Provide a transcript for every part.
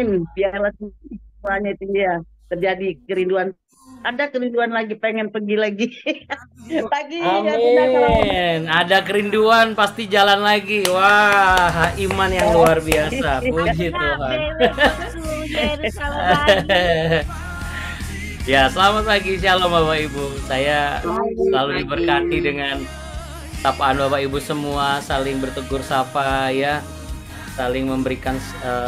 Amin. Biarlah semuanya itu ya terjadi kerinduan. Ada kerinduan lagi, pengen pergi lagi. Lagi ya benar kalau Amin. Ada kerinduan pasti jalan lagi. Wah, iman yang luar biasa. Puji Akhirnya Tuhan. BW ke Yerusalem lagi. Ya, selamat pagi, shalom Bapak Ibu. Saya pagi, selalu pagi. diberkati dengan sapaan Bapak Ibu semua, saling bertegur sapa ya, saling memberikan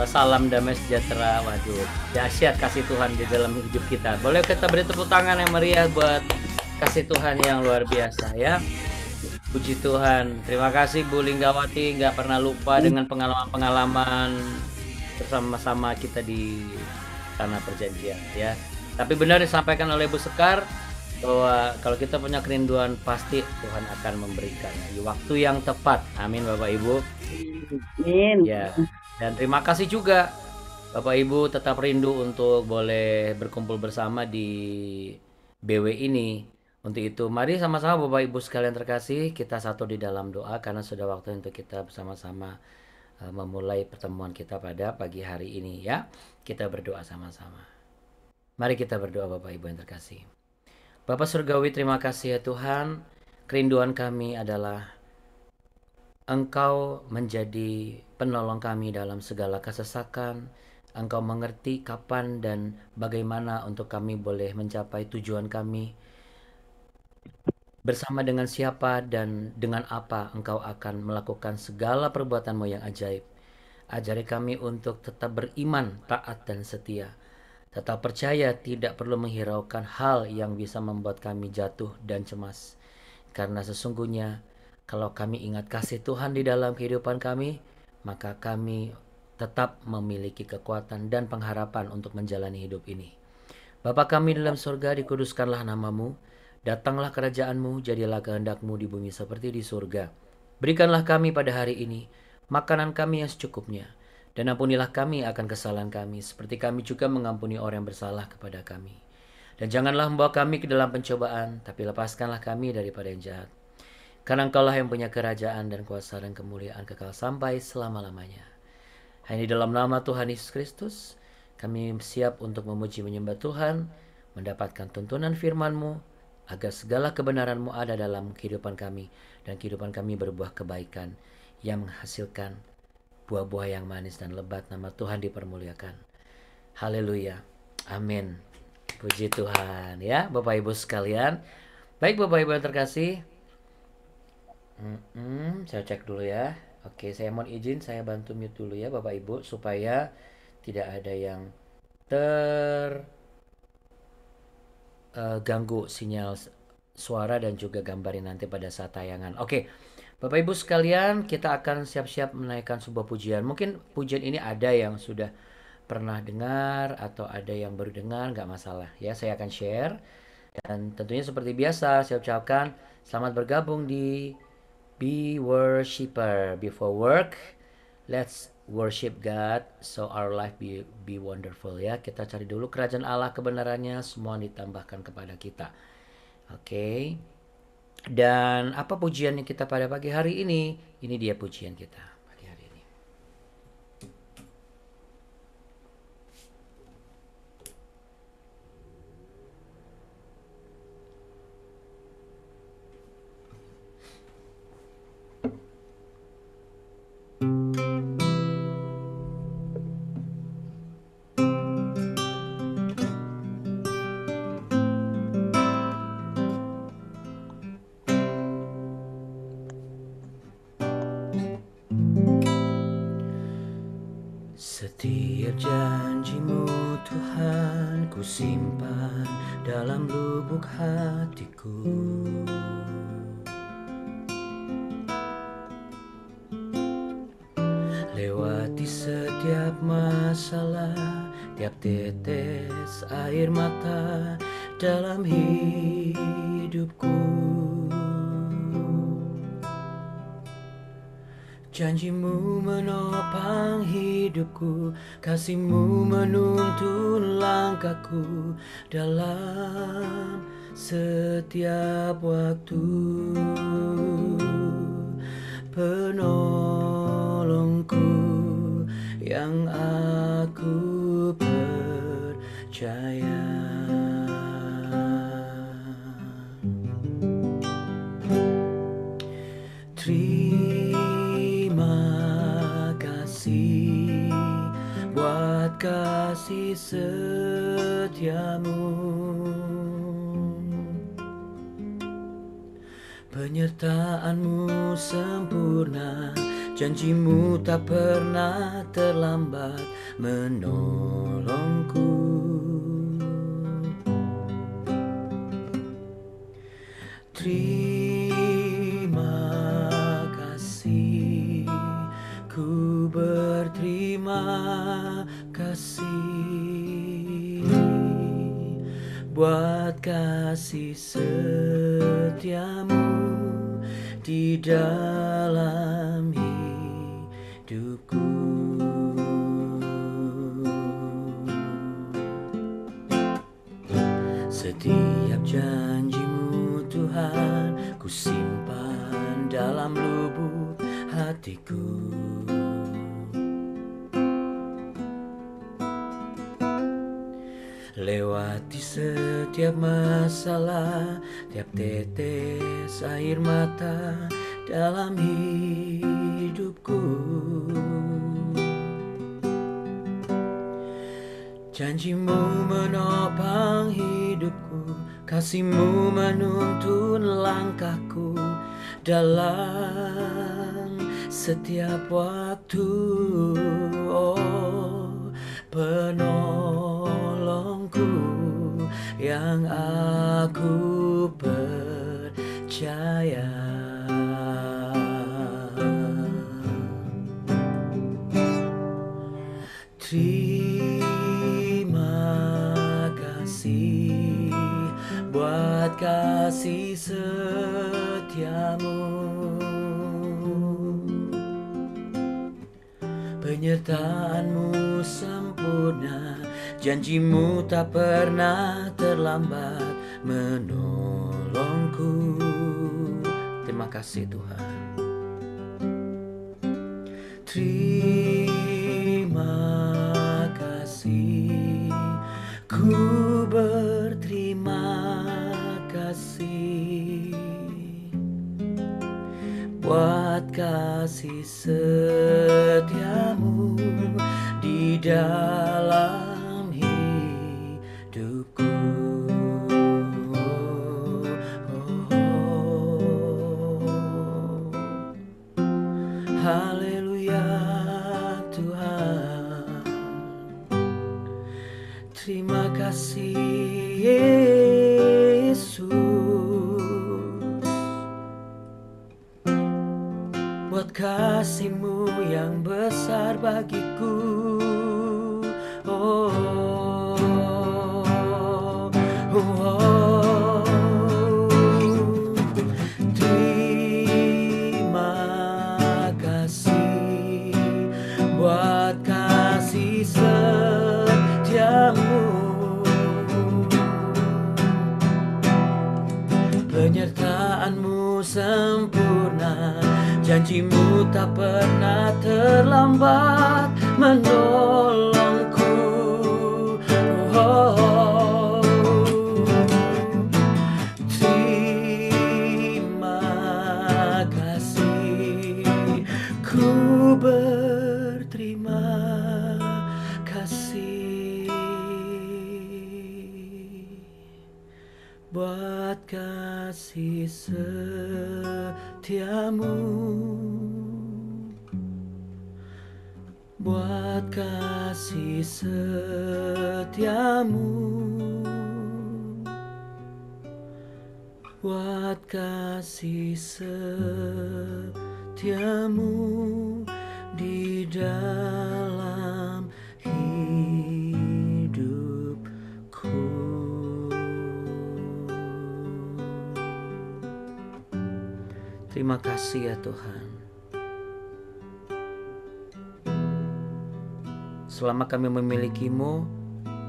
salam damai sejahtera. Waduh, dahsyat kasih Tuhan di dalam hidup kita. Boleh kita beri tepuk tangan yang meriah buat kasih Tuhan yang luar biasa ya. Puji Tuhan. Terima kasih Bu Linggawati, nggak pernah lupa dengan pengalaman-pengalaman bersama-sama kita di tanah perjanjian ya. Tapi benar disampaikan oleh Bu Sekar bahwa kalau kita punya kerinduan pasti Tuhan akan memberikan di waktu yang tepat. Amin Bapak Ibu. Amin. Ya. Dan terima kasih juga Bapak Ibu tetap rindu untuk boleh berkumpul bersama di BW ini. Untuk itu mari sama-sama Bapak Ibu sekalian terkasih kita satu di dalam doa karena sudah waktu untuk kita bersama-sama memulai pertemuan kita pada pagi hari ini ya. Kita berdoa sama-sama. Mari kita berdoa Bapak Ibu yang terkasih. Bapak Surgawi, terima kasih ya Tuhan. Kerinduan kami adalah Engkau menjadi penolong kami dalam segala kesesakan. Engkau mengerti kapan dan bagaimana untuk kami boleh mencapai tujuan kami. Bersama dengan siapa dan dengan apa Engkau akan melakukan segala perbuatan-Mu yang ajaib. Ajari kami untuk tetap beriman, taat dan setia. Tetap percaya tidak perlu menghiraukan hal yang bisa membuat kami jatuh dan cemas. Karena sesungguhnya kalau kami ingat kasih Tuhan di dalam kehidupan kami, maka kami tetap memiliki kekuatan dan pengharapan untuk menjalani hidup ini. Bapa kami dalam surga, dikuduskanlah nama-Mu. Datanglah kerajaan-Mu, jadilah kehendak-Mu di bumi seperti di surga. Berikanlah kami pada hari ini makanan kami yang secukupnya. Dan ampunilah kami akan kesalahan kami, seperti kami juga mengampuni orang yang bersalah kepada kami. Dan janganlah membawa kami ke dalam pencobaan, tapi lepaskanlah kami daripada yang jahat. Karena Engkaulah yang punya kerajaan dan kuasa dan kemuliaan kekal sampai selama-lamanya. Hanya di dalam nama Tuhan Yesus Kristus, kami siap untuk memuji menyembah Tuhan, mendapatkan tuntunan firman-Mu, agar segala kebenaran-Mu ada dalam kehidupan kami, dan kehidupan kami berbuah kebaikan yang menghasilkan buah-buah yang manis dan lebat. Nama Tuhan dipermuliakan. Haleluya. Amin. Puji Tuhan ya Bapak Ibu sekalian. Baik Bapak Ibu yang terkasih. Saya cek dulu ya. Oke, saya mohon izin saya bantu mute dulu ya Bapak Ibu supaya tidak ada yang terganggu sinyal suara dan juga gambarnya nanti pada saat tayangan. Oke, Bapak Ibu sekalian, kita akan siap-siap menaikkan sebuah pujian. Mungkin pujian ini ada yang sudah pernah dengar atau ada yang baru dengar, nggak masalah ya. Saya akan share dan tentunya seperti biasa saya ucapkan selamat bergabung di Be Worshipper. Before work, let's worship God so our life be wonderful ya. Kita cari dulu kerajaan Allah, kebenarannya semua ditambahkan kepada kita. Oke. Dan apa pujiannya kita pada pagi hari ini? Ini dia pujian kita pagi hari ini. Setiap janji-Mu Tuhan ku simpan dalam lubuk hatiku. Lewati setiap masalah, tiap tetes air mata dalam hidupku. Janji-Mu menopang hidupku, kasih-Mu menuntun langkahku dalam setiap waktu. Penolongku yang aku percaya. Terima kasih buat kasih setiamu, penyertaanmu sempurna, janjimu tak pernah terlambat menolongku. Terima kasih, ku berterima kasih buat kasih setiamu di dalam hidupku. Setiap janjimu Tuhan, ku simpan dalam lubuk hatiku. Lewati setiap masalah, tiap tetes air mata dalam hidupku. Janjimu menopang hidupku, kasihmu menuntun langkahku dalam setiap waktu. Oh, penolongku yang aku percaya. Terima kasih buat kasih setiamu, penyertaanmu sempurna, janjimu tak pernah terlambat menolongku. Terima kasih Tuhan. Terima kasih, ku berterima kasih buat kasih setiamu di dalam hidupku. Haleluya Tuhan, terima kasih Yesus buat kasih-Mu yang besar bagiku. Oh, oh, oh. Terima kasih buat kasih setiamu, penyertaanmu sempurna, janjimu tak pernah terlambat menolongku. Oh, terima kasih, ku berterima kasih buat kasih setiamu, buat kasih setiamu, buat kasih setiamu di dalam hidupku. Terima kasih ya Tuhan. Selama kami memilikimu,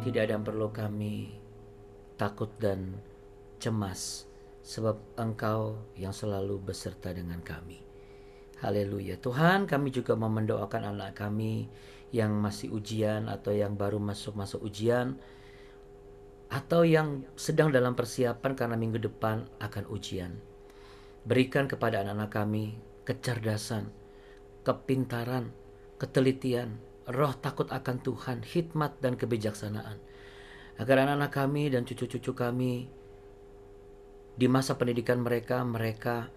tidak ada yang perlu kami takut dan cemas, sebab Engkau yang selalu beserta dengan kami. Haleluya. Tuhan, kami juga mau mendoakan anak kami yang masih ujian atau yang baru masuk ujian, atau yang sedang dalam persiapan karena minggu depan akan ujian. Berikan kepada anak-anak kami kecerdasan, kepintaran, ketelitian, roh takut akan Tuhan, hikmat dan kebijaksanaan. Agar anak-anak kami dan cucu-cucu kami di masa pendidikan mereka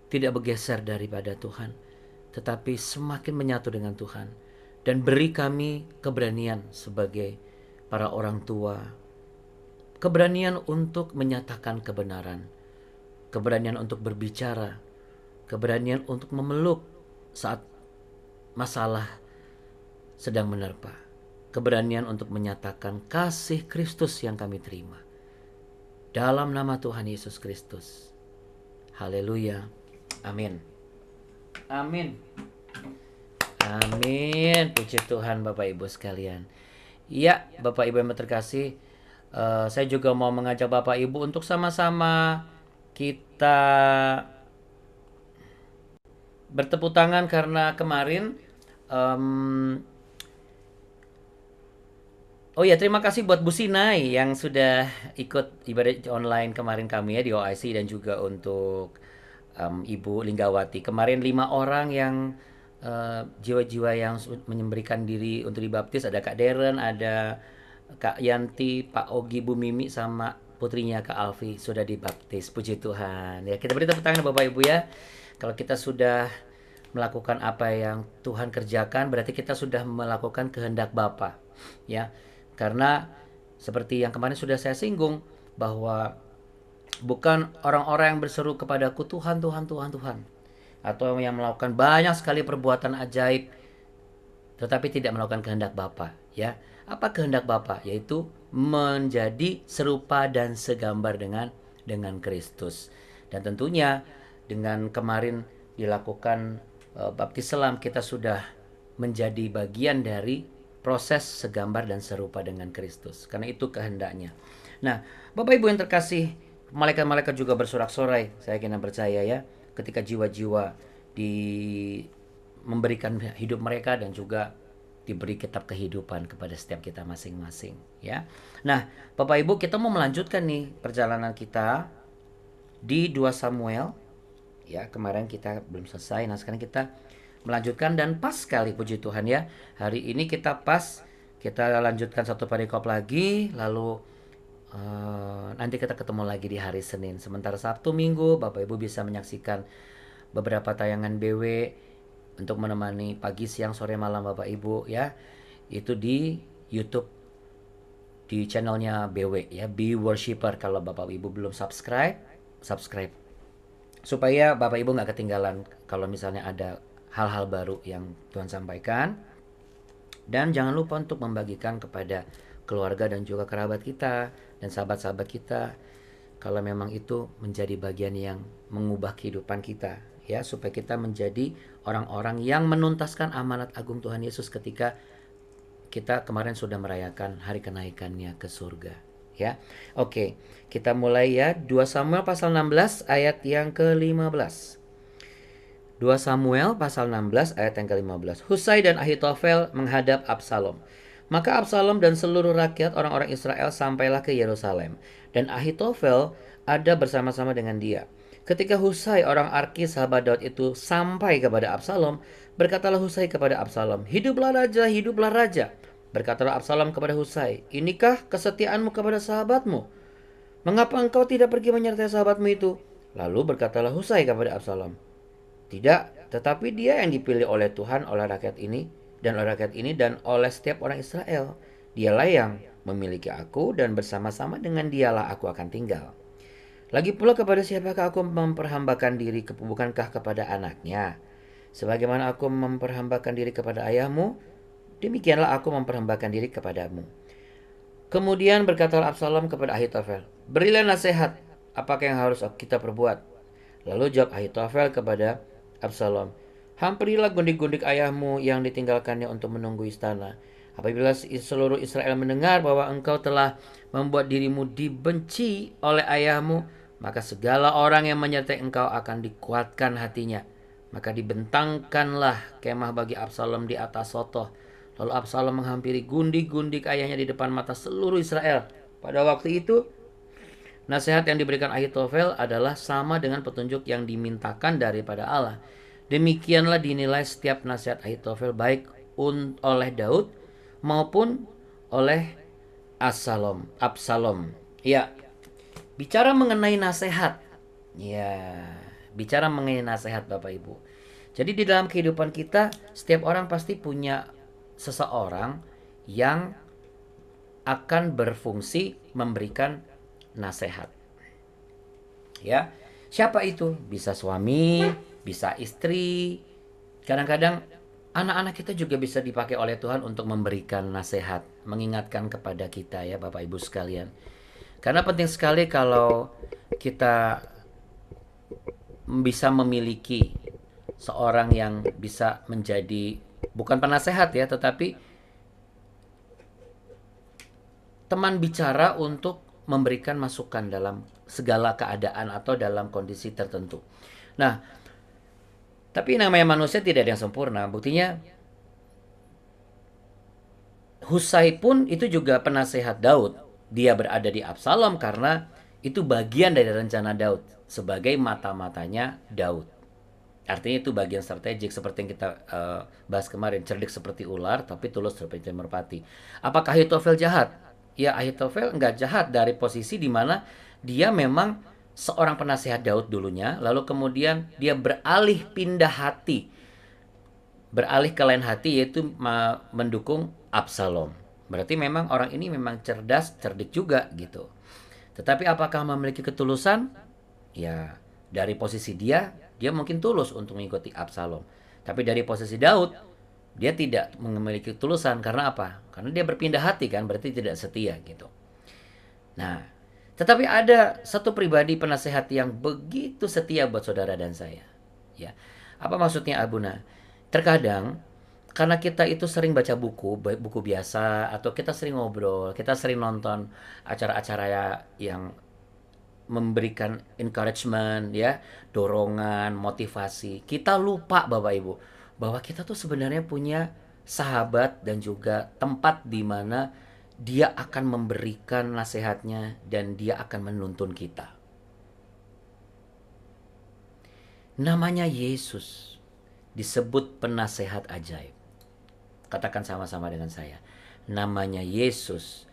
tidak bergeser daripada Tuhan, tetapi semakin menyatu dengan Tuhan. Dan beri kami keberanian sebagai para orang tua, keberanian untuk menyatakan kebenaran, keberanian untuk berbicara, keberanian untuk memeluk saat masalah sedang menerpa, keberanian untuk menyatakan kasih Kristus yang kami terima. Dalam nama Tuhan Yesus Kristus. Haleluya. Amin. Amin. Amin. Puji Tuhan Bapak Ibu sekalian. Ya, Bapak Ibu yang terkasih, saya juga mau mengajak Bapak Ibu untuk sama-sama kita bertepuk tangan karena kemarin oh ya, terima kasih buat Bu Sinai yang sudah ikut ibadah online kemarin kami ya di OIC, dan juga untuk Ibu Linggawati. Kemarin 5 orang yang jiwa-jiwa yang memberikan diri untuk dibaptis. Ada Kak Deren, ada Kak Yanti, Pak Ogi, Bu Mimi, sama putrinya Kak Alfi sudah dibaptis. Puji Tuhan. Ya, kita beri tepuk tangan Bapak Ibu ya. Kalau kita sudah melakukan apa yang Tuhan kerjakan, berarti kita sudah melakukan kehendak Bapa. Ya. Karena seperti yang kemarin sudah saya singgung, bahwa bukan orang-orang yang berseru kepadaku Tuhan, Tuhan, Tuhan, Tuhan, atau yang melakukan banyak sekali perbuatan ajaib tetapi tidak melakukan kehendak Bapa, ya. Apa kehendak Bapa? Yaitu menjadi serupa dan segambar dengan Kristus. Dan tentunya dengan kemarin dilakukan baptis selam, kita sudah menjadi bagian dari proses segambar dan serupa dengan Kristus. Karena itu kehendaknya. Nah, Bapak Ibu yang terkasih, malaikat-malaikat juga bersorak-sorai, saya kena percaya ya, ketika jiwa-jiwa memberikan hidup mereka dan juga diberi kitab kehidupan kepada setiap kita masing-masing ya. Nah, Bapak Ibu, kita mau melanjutkan nih perjalanan kita di 2 Samuel ya. Kemarin kita belum selesai, nah sekarang kita melanjutkan, dan pas sekali puji Tuhan ya. Hari ini kita lanjutkan 1 perikop lagi, lalu nanti kita ketemu lagi di hari Senin. Sementara Sabtu Minggu Bapak Ibu bisa menyaksikan beberapa tayangan BW untuk menemani pagi, siang, sore, malam Bapak Ibu ya. Itu di YouTube, di channelnya BW ya, Be Worshipper. Kalau Bapak Ibu belum subscribe supaya Bapak Ibu nggak ketinggalan kalau misalnya ada hal-hal baru yang Tuhan sampaikan. Dan jangan lupa untuk membagikan kepada keluarga dan juga kerabat kita dan sahabat-sahabat kita, kalau memang itu menjadi bagian yang mengubah kehidupan kita ya, supaya kita menjadi orang-orang yang menuntaskan amanat agung Tuhan Yesus ketika kita kemarin sudah merayakan hari kenaikannya ke surga ya. Oke, kita mulai ya. 2 Samuel pasal 16 ayat yang ke-15. 2 Samuel pasal 16 ayat yang ke-15. Husai dan Ahitofel menghadap Absalom. Maka Absalom dan seluruh rakyat orang-orang Israel sampailah ke Yerusalem, dan Ahitofel ada bersama-sama dengan dia. Ketika Husai orang Arkis sahabat Daud itu sampai kepada Absalom, berkatalah Husai kepada Absalom, "Hiduplah raja, hiduplah raja." Berkatalah Absalom kepada Husai, "Inikah kesetiaanmu kepada sahabatmu? Mengapa engkau tidak pergi menyertai sahabatmu itu?" Lalu berkatalah Husai kepada Absalom, "Tidak, tetapi dia yang dipilih oleh Tuhan, oleh rakyat ini dan oleh setiap orang Israel. Dialah yang memiliki aku, dan bersama-sama dengan dialah aku akan tinggal. Lagi pula kepada siapakah aku memperhambakan diri, bukankah kepada anaknya? Sebagaimana aku memperhambakan diri kepada ayahmu, demikianlah aku memperhambakan diri kepadamu." Kemudian berkatalah Absalom kepada Ahitofel, "Berilah nasihat, apakah yang harus kita perbuat?" Lalu jawab Ahitofel kepada Absalom, "Hampirilah gundik-gundik ayahmu yang ditinggalkannya untuk menunggu istana. Apabila seluruh Israel mendengar bahwa engkau telah membuat dirimu dibenci oleh ayahmu, maka segala orang yang menyertai engkau akan dikuatkan hatinya. Maka dibentangkanlah kemah bagi Absalom di atas sotoh. Lalu Absalom menghampiri gundik-gundik ayahnya di depan mata seluruh Israel. Pada waktu itu, nasihat yang diberikan Ahitofel adalah sama dengan petunjuk yang dimintakan daripada Allah. Demikianlah dinilai setiap nasihat Ahitofel baik oleh Daud maupun oleh Absalom. Ya, bicara mengenai nasihat. Ya, bicara mengenai nasihat Bapak Ibu. Jadi di dalam kehidupan kita, setiap orang pasti punya seseorang yang akan berfungsi memberikan nasihat. Ya, siapa itu? Bisa suami, bisa istri. Kadang-kadang anak-anak kita juga bisa dipakai oleh Tuhan untuk memberikan nasihat, mengingatkan kepada kita ya Bapak Ibu sekalian. Karena penting sekali kalau kita bisa memiliki seorang yang bisa menjadi bukan penasehat ya, tetapi teman bicara untuk memberikan masukan dalam segala keadaan atau dalam kondisi tertentu. Nah, tapi namanya manusia tidak ada yang sempurna. Buktinya Husai pun itu juga penasehat Daud. Dia berada di Absalom karena itu bagian dari rencana Daud sebagai mata-matanya Daud. Artinya itu bagian strategik seperti yang kita bahas kemarin, cerdik seperti ular tapi tulus seperti merpati. Apakah Ahitofel jahat? Ya, Ahitofel enggak jahat dari posisi di mana dia memang seorang penasehat Daud dulunya, lalu kemudian dia beralih pindah hati, beralih ke lain hati, yaitu mendukung Absalom. Berarti memang orang ini memang cerdas, cerdik juga gitu. Tetapi apakah memiliki ketulusan? Ya, dari posisi dia mungkin tulus untuk mengikuti Absalom. Tapi dari posisi Daud, dia tidak memiliki ketulusan. Karena apa? Karena dia berpindah hati kan, berarti tidak setia gitu. Nah, tetapi ada satu pribadi penasehat yang begitu setia buat saudara dan saya. Ya, apa maksudnya Abuna? Terkadang karena kita itu sering baca buku biasa, atau kita sering ngobrol, kita sering nonton acara-acara yang memberikan encouragement ya, dorongan, motivasi. Kita lupa Bapak Ibu bahwa kita tuh sebenarnya punya sahabat dan juga tempat di mana dia akan memberikan nasihatnya dan dia akan menuntun kita. Namanya Yesus disebut penasehat ajaib. Katakan sama-sama dengan saya. Namanya Yesus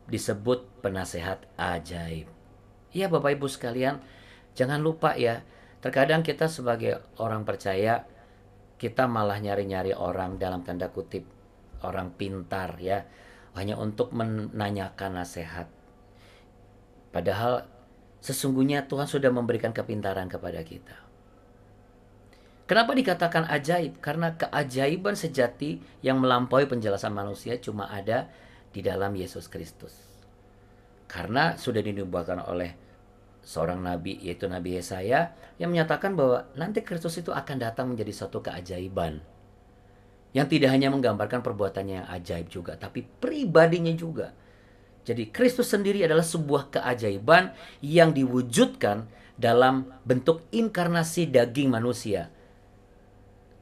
disebut penasehat ajaib. Ya Bapak Ibu sekalian, jangan lupa ya. Terkadang kita sebagai orang percaya, kita malah nyari-nyari orang dalam tanda kutip, orang pintar ya, hanya untuk menanyakan nasihat. Padahal sesungguhnya Tuhan sudah memberikan kepintaran kepada kita. Kenapa dikatakan ajaib? Karena keajaiban sejati yang melampaui penjelasan manusia cuma ada di dalam Yesus Kristus. Karena sudah dinubuatkan oleh seorang nabi, yaitu Nabi Yesaya, yang menyatakan bahwa nanti Kristus itu akan datang menjadi suatu keajaiban. Yang tidak hanya menggambarkan perbuatannya yang ajaib juga, tapi pribadinya juga. Jadi Kristus sendiri adalah sebuah keajaiban yang diwujudkan dalam bentuk inkarnasi daging manusia.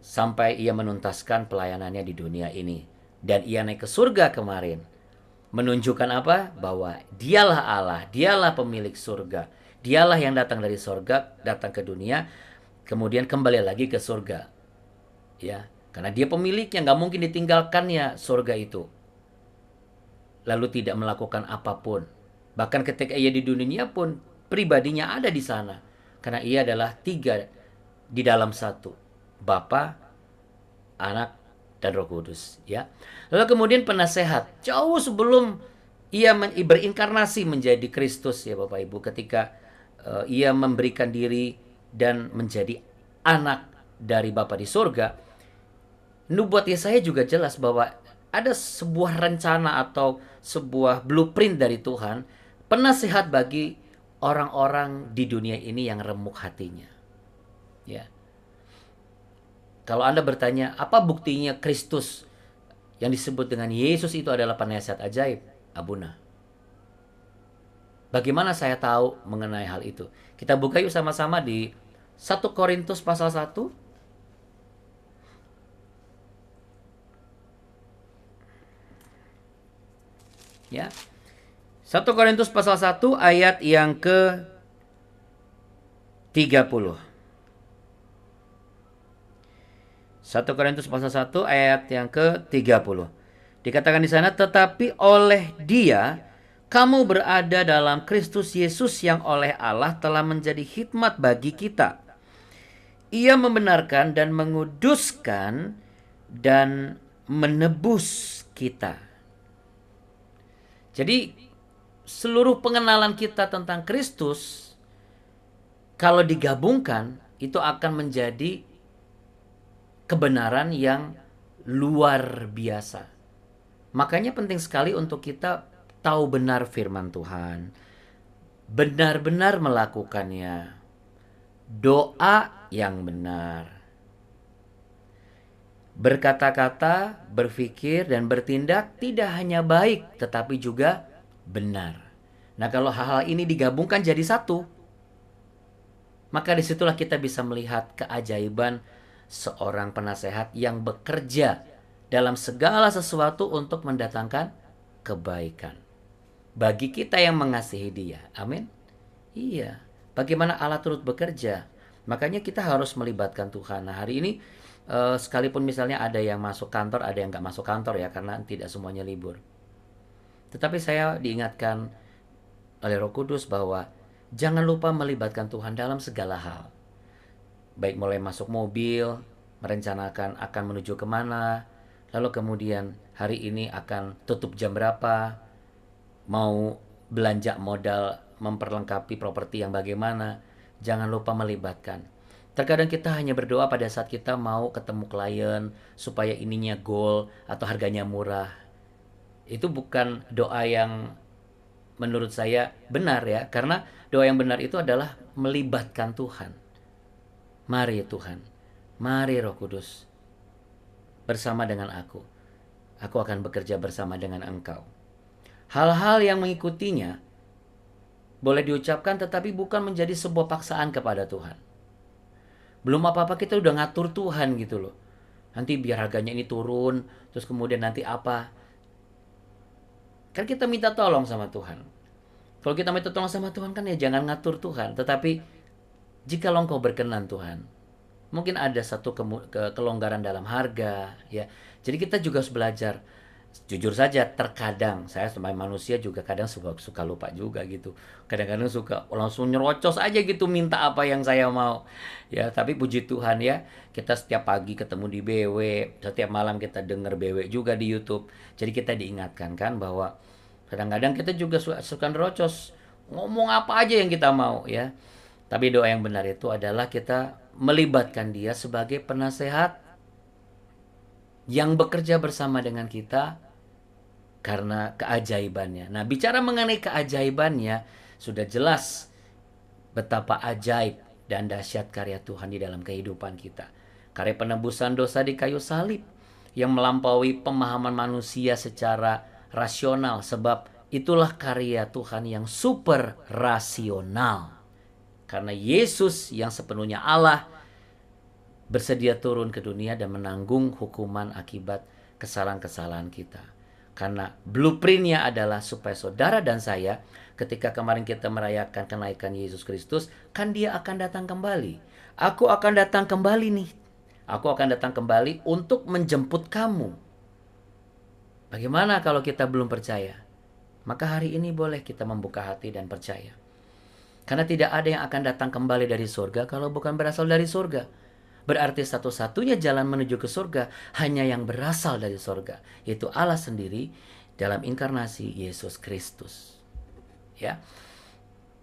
Sampai ia menuntaskan pelayanannya di dunia ini. Dan ia naik ke surga kemarin. Menunjukkan apa? Bahwa dialah Allah, dialah pemilik surga. Dialah yang datang dari surga, datang ke dunia, kemudian kembali lagi ke surga. Ya, karena dia pemiliknya, nggak mungkin ditinggalkannya surga itu. Lalu tidak melakukan apapun. Bahkan ketika ia di dunia pun, pribadinya ada di sana. Karena ia adalah tiga di dalam satu. Bapa, Anak, dan Roh Kudus ya. Lalu kemudian penasehat jauh sebelum ia berinkarnasi menjadi Kristus ya Bapak Ibu, ketika ia memberikan diri dan menjadi anak dari Bapa di surga. Nubuat Yesaya juga jelas bahwa ada sebuah rencana atau sebuah blueprint dari Tuhan, penasehat bagi orang-orang di dunia ini yang remuk hatinya ya. Kalau Anda bertanya, apa buktinya Kristus yang disebut dengan Yesus itu adalah penasehat ajaib? Abuna. Bagaimana saya tahu mengenai hal itu? Kita buka yuk sama-sama di 1 Korintus pasal 1. Ya. 1 Korintus pasal 1 ayat yang ke-30. 1 Korintus pasal 1 ayat yang ke-30. Dikatakan di sana, tetapi oleh Dia kamu berada dalam Kristus Yesus yang oleh Allah telah menjadi hikmat bagi kita. Ia membenarkan dan menguduskan dan menebus kita. Jadi seluruh pengenalan kita tentang Kristus kalau digabungkan itu akan menjadi kebenaran yang luar biasa. Makanya penting sekali untuk kita tahu benar firman Tuhan, benar-benar melakukannya, doa yang benar, berkata-kata, berpikir, dan bertindak tidak hanya baik tetapi juga benar. Nah, kalau hal-hal ini digabungkan jadi satu, maka disitulah kita bisa melihat keajaiban seorang penasehat yang bekerja dalam segala sesuatu untuk mendatangkan kebaikan bagi kita yang mengasihi Dia. Amin. Iya. Bagaimana Allah turut bekerja? Makanya kita harus melibatkan Tuhan. Nah, hari ini sekalipun misalnya ada yang masuk kantor, ada yang nggak masuk kantor ya, karena tidak semuanya libur. Tetapi saya diingatkan oleh Roh Kudus bahwa jangan lupa melibatkan Tuhan dalam segala hal. Baik mulai masuk mobil, merencanakan akan menuju kemana, lalu kemudian hari ini akan tutup jam berapa, mau belanja modal memperlengkapi properti yang bagaimana, jangan lupa melibatkan. Terkadang kita hanya berdoa pada saat kita mau ketemu klien supaya ininya goal atau harganya murah. Itu bukan doa yang menurut saya benar ya, karena doa yang benar itu adalah melibatkan Tuhan. Mari Tuhan, mari Roh Kudus, bersama dengan aku akan bekerja bersama dengan Engkau. Hal-hal yang mengikutinya boleh diucapkan tetapi bukan menjadi sebuah paksaan kepada Tuhan. Belum apa-apa kita udah ngatur Tuhan gitu loh. Nanti biar harganya ini turun, terus kemudian nanti apa. Kan kita minta tolong sama Tuhan. Kalau kita minta tolong sama Tuhan kan ya jangan ngatur Tuhan. Tetapi jika Engkau berkenan Tuhan, mungkin ada satu kelonggaran dalam harga ya. Jadi kita juga harus belajar. Jujur saja terkadang saya sebagai manusia juga kadang suka lupa juga gitu. Kadang-kadang suka langsung nyerocos aja gitu minta apa yang saya mau. Ya, tapi puji Tuhan ya, kita setiap pagi ketemu di BW, setiap malam kita denger BW juga di YouTube. Jadi kita diingatkan kan bahwa kadang-kadang kita juga suka nerocos, ngomong apa aja yang kita mau ya. Tapi doa yang benar itu adalah kita melibatkan Dia sebagai penasehat yang bekerja bersama dengan kita karena keajaibannya. Nah, bicara mengenai keajaibannya, sudah jelas betapa ajaib dan dahsyat karya Tuhan di dalam kehidupan kita. Karya penebusan dosa di kayu salib yang melampaui pemahaman manusia secara rasional, sebab itulah karya Tuhan yang super rasional. Karena Yesus yang sepenuhnya Allah bersedia turun ke dunia dan menanggung hukuman akibat kesalahan-kesalahan kita. Karena blueprintnya adalah supaya saudara dan saya ketika kemarin kita merayakan kenaikan Yesus Kristus, kan Dia akan datang kembali. Aku akan datang kembali nih. Aku akan datang kembali untuk menjemput kamu. Bagaimana kalau kita belum percaya? Maka hari ini boleh kita membuka hati dan percaya. Karena tidak ada yang akan datang kembali dari surga kalau bukan berasal dari surga. Berarti satu-satunya jalan menuju ke surga hanya yang berasal dari surga, yaitu Allah sendiri dalam inkarnasi Yesus Kristus. Ya.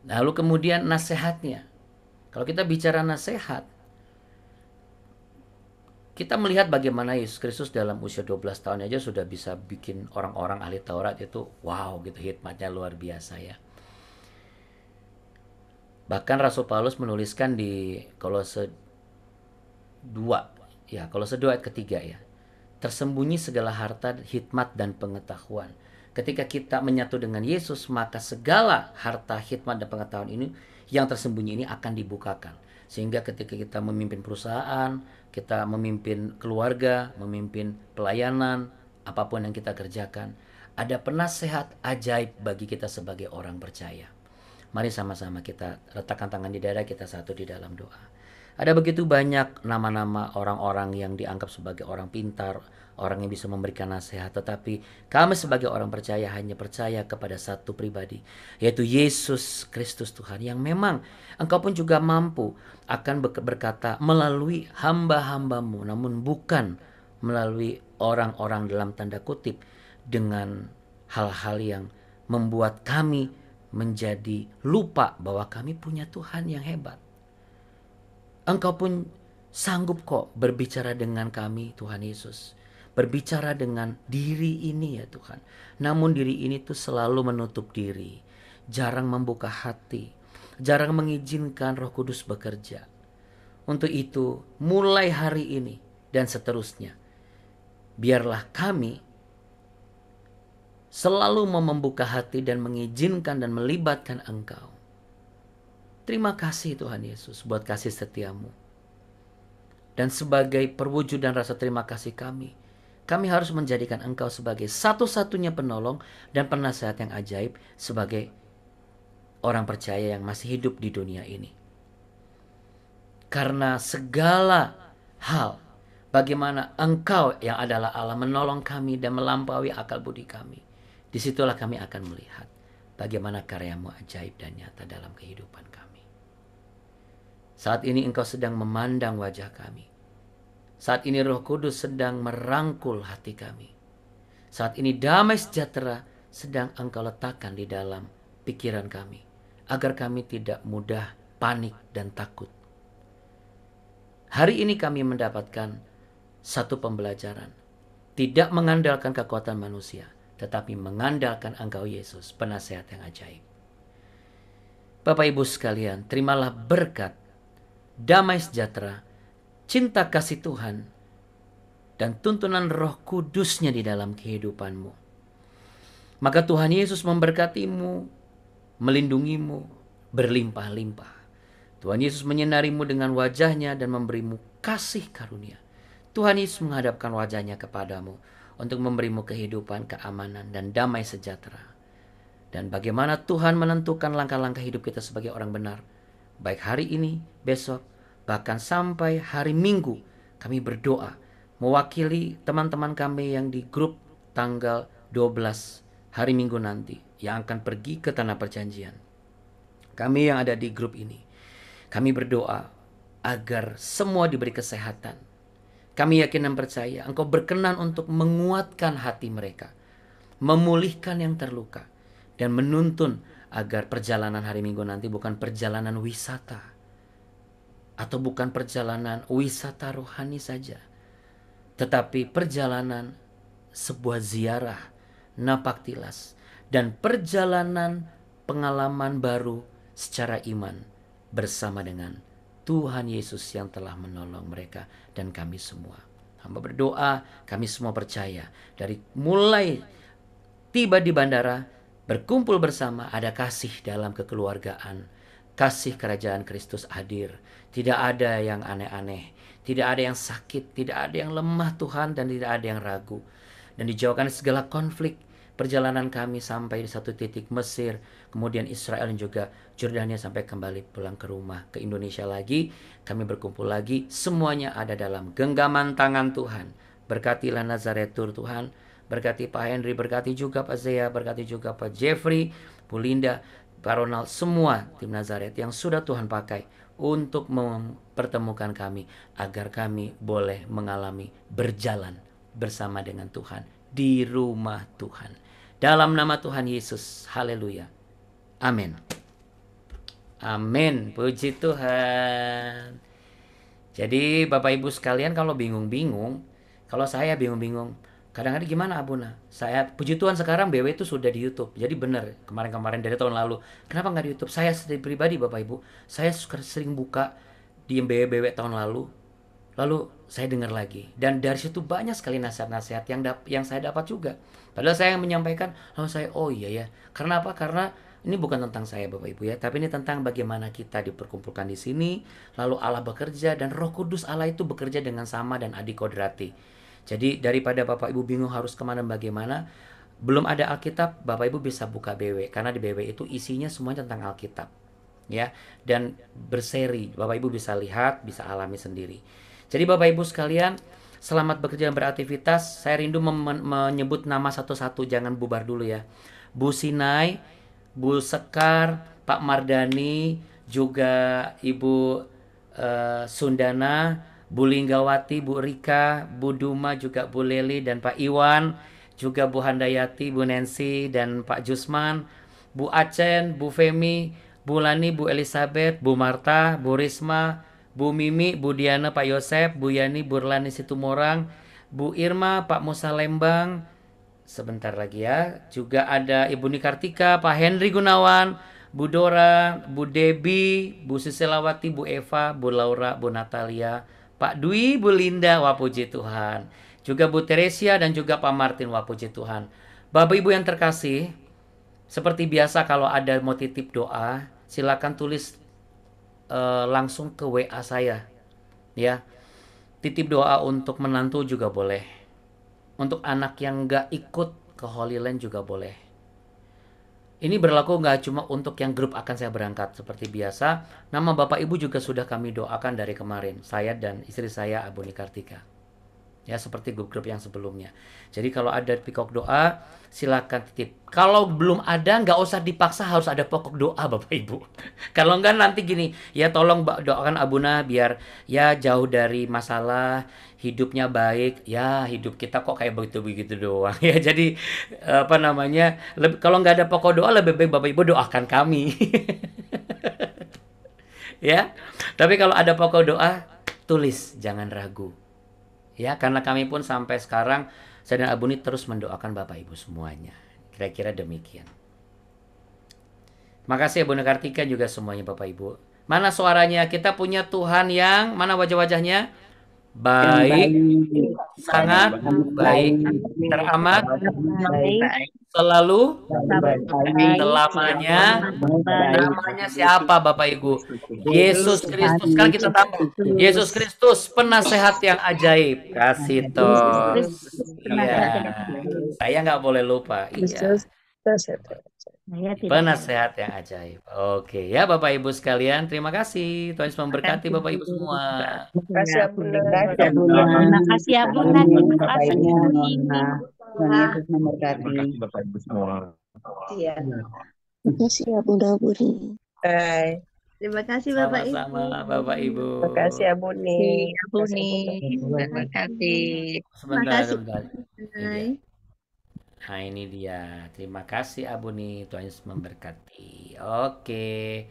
Lalu kemudian nasihatnya. Kalau kita bicara nasihat, kita melihat bagaimana Yesus Kristus dalam usia 12 tahun aja sudah bisa bikin orang-orang ahli Taurat itu wow gitu, hikmatnya luar biasa ya. Bahkan Rasul Paulus menuliskan di Kolose 2 ya, Kolose 2 ayat ketiga ya. Tersembunyi segala harta, hikmat dan pengetahuan. Ketika kita menyatu dengan Yesus, maka segala harta, hikmat dan pengetahuan ini yang tersembunyi ini akan dibukakan. Sehingga ketika kita memimpin perusahaan, kita memimpin keluarga, memimpin pelayanan, apapun yang kita kerjakan, ada penasehat ajaib bagi kita sebagai orang percaya. Mari sama-sama kita letakkan tangan di dada kita satu di dalam doa. Ada begitu banyak nama-nama orang-orang yang dianggap sebagai orang pintar, orang yang bisa memberikan nasihat, tetapi kami sebagai orang percaya hanya percaya kepada satu pribadi, yaitu Yesus Kristus Tuhan, yang memang Engkau pun juga mampu akan berkata melalui hamba-hambamu, namun bukan melalui orang-orang dalam tanda kutip dengan hal-hal yang membuat kami menjadi lupa bahwa kami punya Tuhan yang hebat. Engkau pun sanggup kok berbicara dengan kami, Tuhan Yesus. Berbicara dengan diri ini ya Tuhan. Namun diri ini tuh selalu menutup diri. Jarang membuka hati. Jarang mengizinkan Roh Kudus bekerja. Untuk itu, mulai hari ini dan seterusnya, biarlah kami selalu mau membuka hati dan mengizinkan dan melibatkan Engkau. Terima kasih Tuhan Yesus buat kasih setiamu. Dan sebagai perwujudan rasa terima kasih kami harus menjadikan Engkau sebagai satu-satunya penolong dan penasehat yang ajaib sebagai orang percaya yang masih hidup di dunia ini. Karena segala hal, bagaimana Engkau yang adalah Allah menolong kami dan melampaui akal budi kami, disitulah kami akan melihat bagaimana karya-Mu ajaib dan nyata dalam kehidupan kami. Saat ini Engkau sedang memandang wajah kami. Saat ini Roh Kudus sedang merangkul hati kami. Saat ini damai sejahtera sedang Engkau letakkan di dalam pikiran kami, agar kami tidak mudah panik dan takut. Hari ini kami mendapatkan satu pembelajaran. Tidak mengandalkan kekuatan manusia, tetapi mengandalkan Engkau Yesus, penasehat yang ajaib. Bapak Ibu sekalian, terimalah berkat, damai sejahtera, cinta kasih Tuhan, dan tuntunan Roh Kudus-Nya di dalam kehidupanmu. Maka Tuhan Yesus memberkatimu, melindungimu, berlimpah-limpah. Tuhan Yesus menyinarimu dengan wajah-Nya dan memberimu kasih karunia. Tuhan Yesus menghadapkan wajah-Nya kepadamu untuk memberimu kehidupan, keamanan, dan damai sejahtera. Dan bagaimana Tuhan menentukan langkah-langkah hidup kita sebagai orang benar, baik hari ini, besok, bahkan sampai hari Minggu, kami berdoa mewakili teman-teman kami yang di grup tanggal 12 hari Minggu nanti yang akan pergi ke Tanah Perjanjian. Kami yang ada di grup ini, kami berdoa agar semua diberi kesehatan. Kami yakin dan percaya Engkau berkenan untuk menguatkan hati mereka, memulihkan yang terluka, dan menuntun agar perjalanan hari Minggu nanti bukan perjalanan wisata, atau bukan perjalanan wisata rohani saja, tetapi perjalanan sebuah ziarah, napaktilas, dan perjalanan pengalaman baru secara iman bersama dengan Tuhan Yesus yang telah menolong mereka dan kami semua. Hamba berdoa, kami semua percaya dari mulai tiba di bandara, berkumpul bersama, ada kasih dalam kekeluargaan, kasih kerajaan Kristus hadir. Tidak ada yang aneh-aneh, tidak ada yang sakit, tidak ada yang lemah Tuhan, dan tidak ada yang ragu. Dan dijauhkan segala konflik. Perjalanan kami sampai di satu titik Mesir, kemudian Israel dan juga Jordania, sampai kembali pulang ke rumah, ke Indonesia lagi. Kami berkumpul lagi, semuanya ada dalam genggaman tangan Tuhan. Berkatilah Nazaretur Tuhan, berkati Pak Henry, berkati juga Pak Zea, berkati juga Pak Jeffrey, Bu Linda, Pak Ronald, semua tim Nazaret yang sudah Tuhan pakai untuk mempertemukan kami, agar kami boleh mengalami berjalan bersama dengan Tuhan di rumah Tuhan. Dalam nama Tuhan Yesus, haleluya, amin. Amin, puji Tuhan. Jadi Bapak Ibu sekalian, kalau bingung-bingung, kalau saya bingung-bingung, kadang-kadang gimana Abuna? Saya, puji Tuhan sekarang BW itu sudah di YouTube. Jadi benar, kemarin-kemarin dari tahun lalu, kenapa nggak di YouTube? Saya sendiri pribadi Bapak Ibu, saya sering buka di BW tahun lalu saya dengar lagi. Dan dari situ banyak sekali nasihat-nasihat yang saya dapat juga. Padahal saya yang menyampaikan, lalu saya, oh iya ya. Karena apa? Karena ini bukan tentang saya Bapak Ibu ya, tapi ini tentang bagaimana kita diperkumpulkan di sini, lalu Allah bekerja, dan Roh Kudus Allah itu bekerja dengan sama dan adikodrati. Jadi daripada Bapak Ibu bingung harus kemana bagaimana, Belum ada Alkitab, Bapak Ibu bisa buka BW karena di BW itu isinya semuanya tentang Alkitab, ya. Dan berseri, Bapak Ibu bisa lihat, bisa alami sendiri. Jadi Bapak Ibu sekalian, selamat bekerja dan beraktivitas. Saya rindu menyebut nama satu-satu, jangan bubar dulu ya. Bu Sinai, Bu Sekar, Pak Mardani, juga Ibu Sundana, Bu Linggawati, Bu Rika, Bu Duma, juga Bu Leli dan Pak Iwan, juga Bu Handayati, Bu Nancy dan Pak Jusman, Bu Acen, Bu Femi, Bu Lani, Bu Elizabeth, Bu Marta, Bu Risma, Bu Mimi, Bu Diana, Pak Yosep, Bu Yani, Bu Rlani Situmorang, Bu Irma, Pak Musa Lembang. Sebentar lagi ya. Juga ada Ibu Nikartika, Pak Henry Gunawan, Bu Dora, Bu Debi, Bu Siselawati, Bu Eva, Bu Laura, Bu Natalia, Pak Dwi, Bu Linda, wah puji Tuhan. Juga Bu Teresia dan juga Pak Martin, wah puji Tuhan. Bapak Ibu yang terkasih, seperti biasa kalau ada mau titip doa, silakan tulis langsung ke WA saya. Ya, titip doa untuk menantu juga boleh. Untuk anak yang nggak ikut ke Holy Land juga boleh. Ini berlaku nggak cuma untuk yang grup akan saya berangkat seperti biasa. Nama Bapak Ibu juga sudah kami doakan dari kemarin. Saya dan istri saya Abu Nikartika. Ya seperti grup-grup yang sebelumnya. Jadi kalau ada pokok doa silakan titip. Kalau belum ada nggak usah dipaksa harus ada pokok doa Bapak Ibu. Kalau enggak nanti gini, ya tolong doakan Abuna biar ya jauh dari masalah, hidupnya baik. Ya hidup kita kok kayak begitu-begitu doang ya. Jadi apa namanya? Kalau nggak ada pokok doa lebih baik Bapak Ibu doakan kami. Ya. Tapi kalau ada pokok doa tulis, jangan ragu. Ya, karena kami pun sampai sekarang saya dan Abuni terus mendoakan Bapak Ibu semuanya. Kira-kira demikian. Makasih Abu Kartika juga semuanya Bapak Ibu. Mana suaranya? Kita punya Tuhan yang mana wajah-wajahnya? Baik, sangat baik, teramat, selalu, selamanya. Namanya siapa Bapak Ibu? Yesus Kristus. Kan kita tahu Yesus Kristus penasehat yang ajaib. Kasih toh. Iya. Saya nggak boleh lupa. Iya. Penasehat yang ajaib. Oke ya Bapak Ibu sekalian, terima kasih. Tuhan Yesus memberkati Bapak Ibu semua. Terima kasih Abuna. Terima kasih ya Bunda. Terima kasih Ibu Hini. Tuhan Yesus memberkati. Bapak Ibu semua. Iya. Terima kasih ya Bunda Buri. Bye. Terima kasih Bapak Ibu. Sama-sama Bapak Ibu. Terima kasih Abuni. Huni. Terima kasih. Sebentar, kasih. sebentar. Hai. Nah ini dia. Terima kasih Abuni. Tuhan Yesus memberkati. Oke.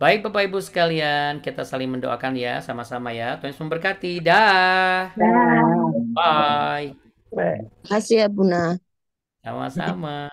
Baik Bapak Ibu sekalian, kita saling mendoakan ya sama-sama ya. Tuhan Yesus memberkati. Dah. Bye. Bye. Terima kasih ya Bunda. Sama-sama.